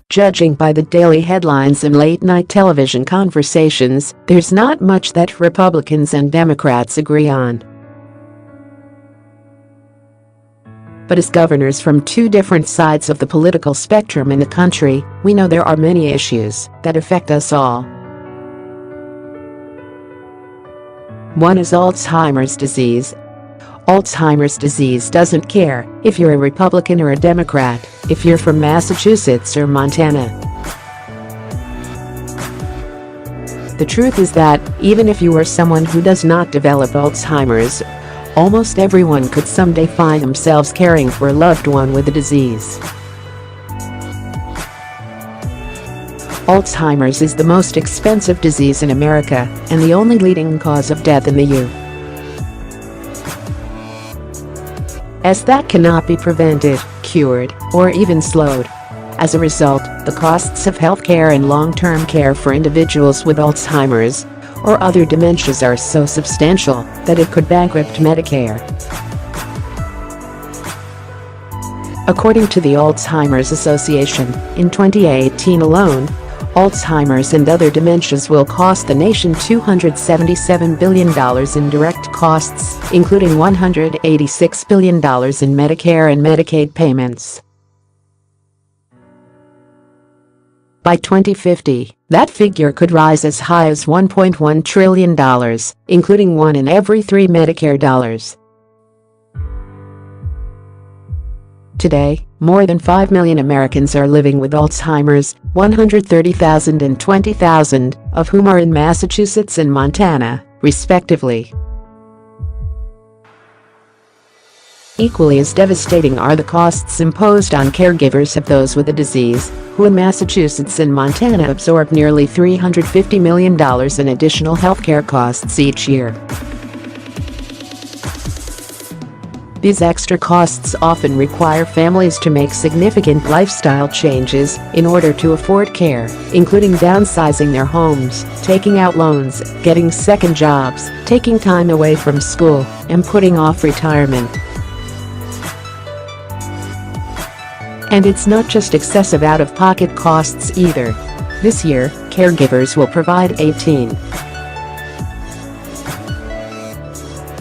Judging by the daily headlines and late-night television conversations, there's not much that Republicans and Democrats agree on. But as governors from two different sides of the political spectrum in the country, we know there are many issues that affect us all. One is Alzheimer's disease. Alzheimer's disease doesn't care if you're a Republican or a Democrat, if you're from Massachusetts or Montana. The truth is that, even if you are someone who does not develop Alzheimer's, almost everyone could someday find themselves caring for a loved one with the disease. Alzheimer's is the most expensive disease in America and the only leading cause of death in the U.S. As that cannot be prevented, cured, or even slowed. As a result, the costs of healthcare and long-term care for individuals with Alzheimer's or other dementias are so substantial that it could bankrupt Medicare. According to the Alzheimer's Association, in 2018 alone, Alzheimer's and other dementias will cost the nation $277 billion in direct costs, including $186 billion in Medicare and Medicaid payments. By 2050, that figure could rise as high as $1.1 trillion, including 1 in every 3 Medicare dollars. Today, more than 5 million Americans are living with Alzheimer's, 130,000 and 20,000 of whom are in Massachusetts and Montana, respectively. Equally as devastating are the costs imposed on caregivers of those with the disease, who in Massachusetts and Montana absorb nearly $350 million in additional healthcare costs each year. These extra costs often require families to make significant lifestyle changes in order to afford care, including downsizing their homes, taking out loans, getting second jobs, taking time away from school, and putting off retirement. And it's not just excessive out-of-pocket costs either. This year, caregivers will provide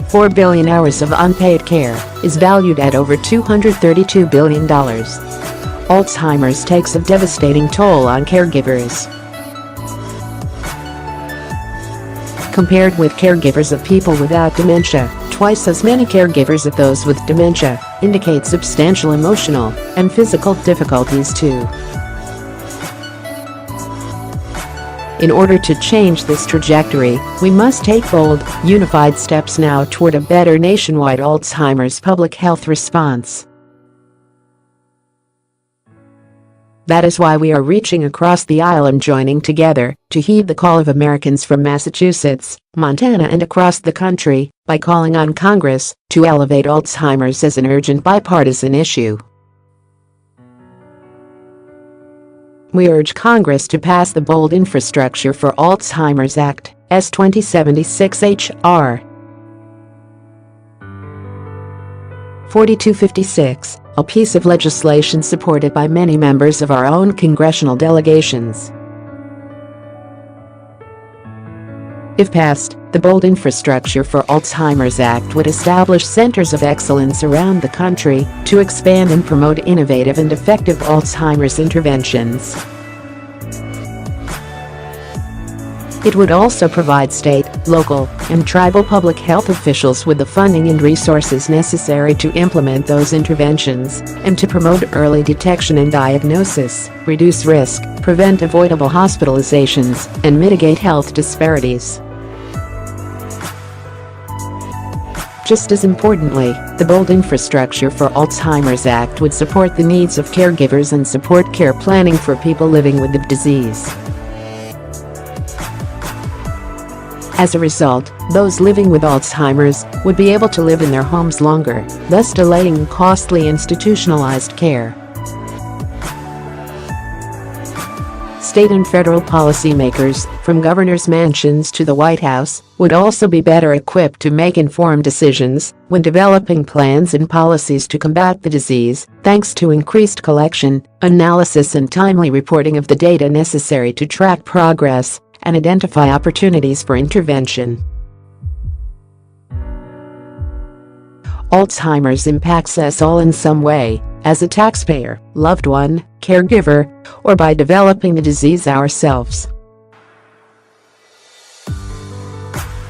4 billion hours of unpaid care, is valued at over $232 billion. Alzheimer's takes a devastating toll on caregivers. Compared with caregivers of people without dementia, twice as many caregivers of those with dementia indicate substantial emotional and physical difficulties too. In order to change this trajectory, we must take bold, unified steps now toward a better nationwide Alzheimer's public health response. That is why we are reaching across the aisle and joining together to heed the call of Americans from Massachusetts, Montana, and across the country by calling on Congress to elevate Alzheimer's as an urgent bipartisan issue. We urge Congress to pass the bold Infrastructure for Alzheimer's Act, S. 2076 H.R. 4256, a piece of legislation supported by many members of our own congressional delegations. If passed, the bold Infrastructure for Alzheimer's Act would establish centers of excellence around the country to expand and promote innovative and effective Alzheimer's interventions. It would also provide state, local, and tribal public health officials with the funding and resources necessary to implement those interventions and to promote early detection and diagnosis, reduce risk, prevent avoidable hospitalizations, and mitigate health disparities. Just as importantly, the bold Infrastructure for Alzheimer's Act would support the needs of caregivers and support care planning for people living with the disease. As a result, those living with Alzheimer's would be able to live in their homes longer, thus delaying costly institutionalized care. State and federal policymakers, from governor's mansions to the White House, would also be better equipped to make informed decisions when developing plans and policies to combat the disease, thanks to increased collection, analysis and timely reporting of the data necessary to track progress and identify opportunities for intervention. Alzheimer's impacts us all in some way, as a taxpayer, loved one, caregiver, or by developing the disease ourselves.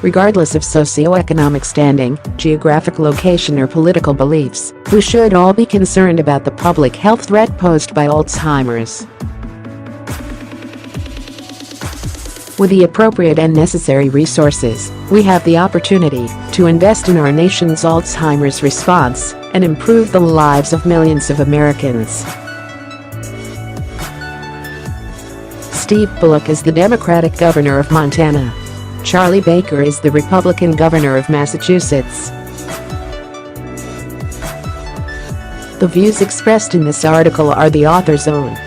Regardless of socioeconomic standing, geographic location or political beliefs, we should all be concerned about the public health threat posed by Alzheimer's. With the appropriate and necessary resources, we have the opportunity to invest in our nation's Alzheimer's response and improve the lives of millions of Americans. Steve Bullock is the Democratic governor of Montana. Charlie Baker is the Republican governor of Massachusetts. The views expressed in this article are the author's own